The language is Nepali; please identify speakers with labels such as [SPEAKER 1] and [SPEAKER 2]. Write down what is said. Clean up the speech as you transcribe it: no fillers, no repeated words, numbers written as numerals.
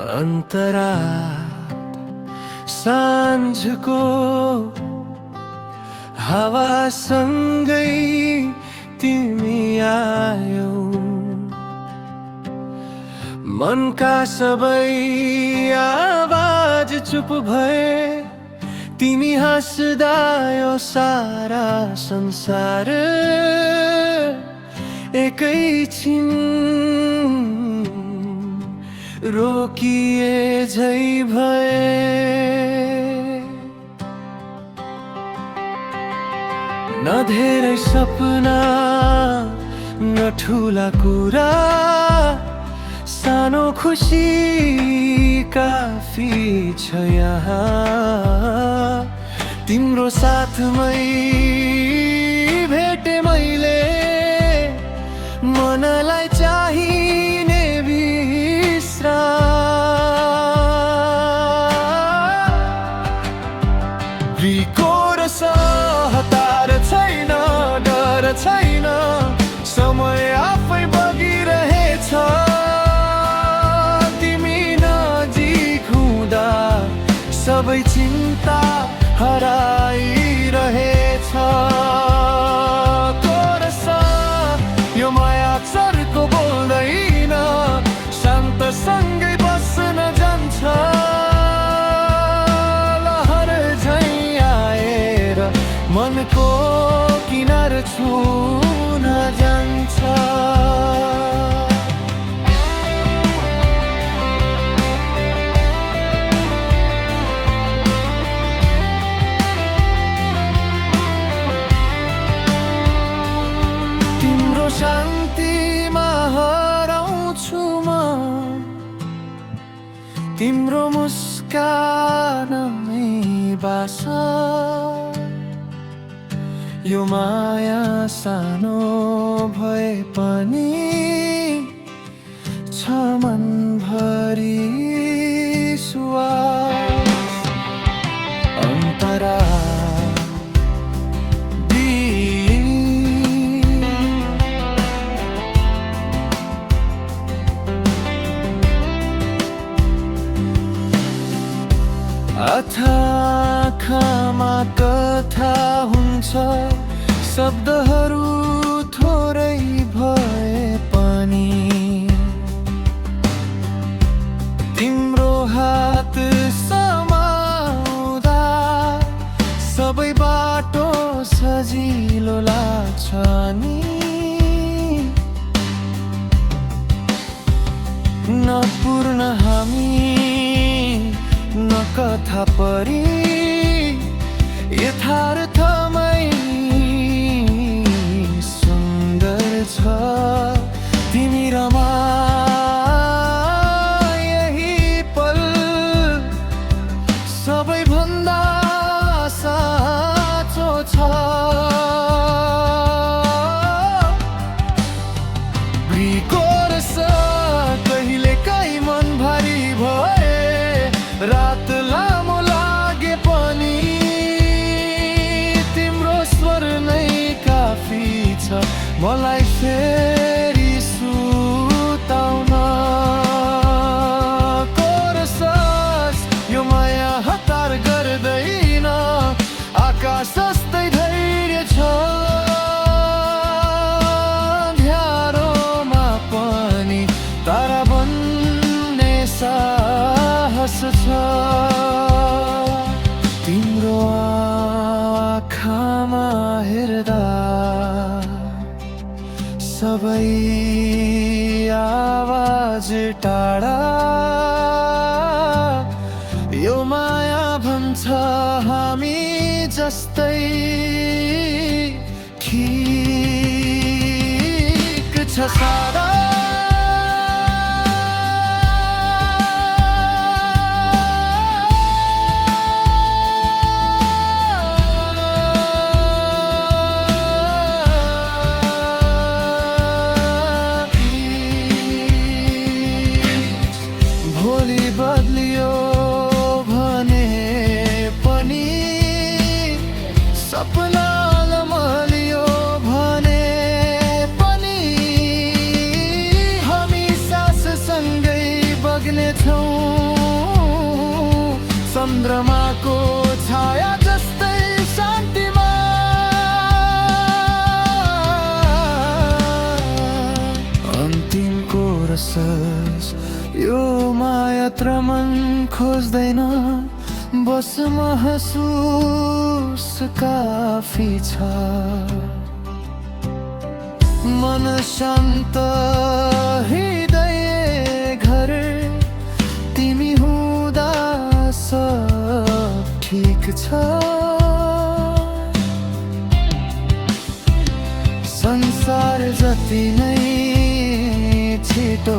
[SPEAKER 1] अन्तरा साँझको हावासँगै तिमी आयौ, मनका सबै आवाज चुप भए, तिमी हाँस्दा यो सारा संसार एकैछिन रोकिए झै भए। न धेरै सपना न ठुला कुरा, सानो खुसी काफी छ यहाँ। तिम्रो साथमै भेटे मैले मनलाई चाहिने विश्राम। रिको र हतार छैन, डर छैन, समय आफै बगिरहेछ। तिमी नजिक हुँदा सबै चिन्ता हराइरहेछ। यो माया चर्को बोल्दैन, शान्तसँगै बस्न जान्छ। लहर झै आएर मनको किनार छुन जान्छ। शान्तिमा हराउँछु म, तिम्रो मुस्कानमै बास। यो माया सानो भए पनि छ मनभरि सुवास। अन्तरा आँखामा कथा हुन्छ, शब्दहरू थोरै भए पनि। तिम्रो हात समाउँदा सबै बाटो सजिलो लाग्छ नि। नपूर्ण हामी न कथा परी, यथार्थमै सुन्दर छ। तिमी र म यही पल सबैभन्दा साँचो छ। कहिले काहीँ मन भारी भए, रात लामो लागे पनि तिम्रो स्वर नै काफी छ मलाई फेरि सुताउन। कोरसस यो माया हतार गर्दैन, आकाश जस्तै धैर्य छ। अँध्यारोमा पनि तारा बन्ने साहस छ। तिम्रो आँखामा हेर्दा सबै आवाज टाढा। यो माया भन्छ हामी जस्तै ठिक छ सारा। भोलि बदलियो भने पनि, सपना लमलियो भने पनि, हामी साससँगै बग्नेछौँ। चन्द्रमाको छाया जस्तै शान्तिमा अन्तिमको रसस यो मायात्र मन खोज्दैन बस महसुस काफी छ मन शान्त हृदय घर तिमी हुँदा सब ठिक छ संसार जति नै छिटो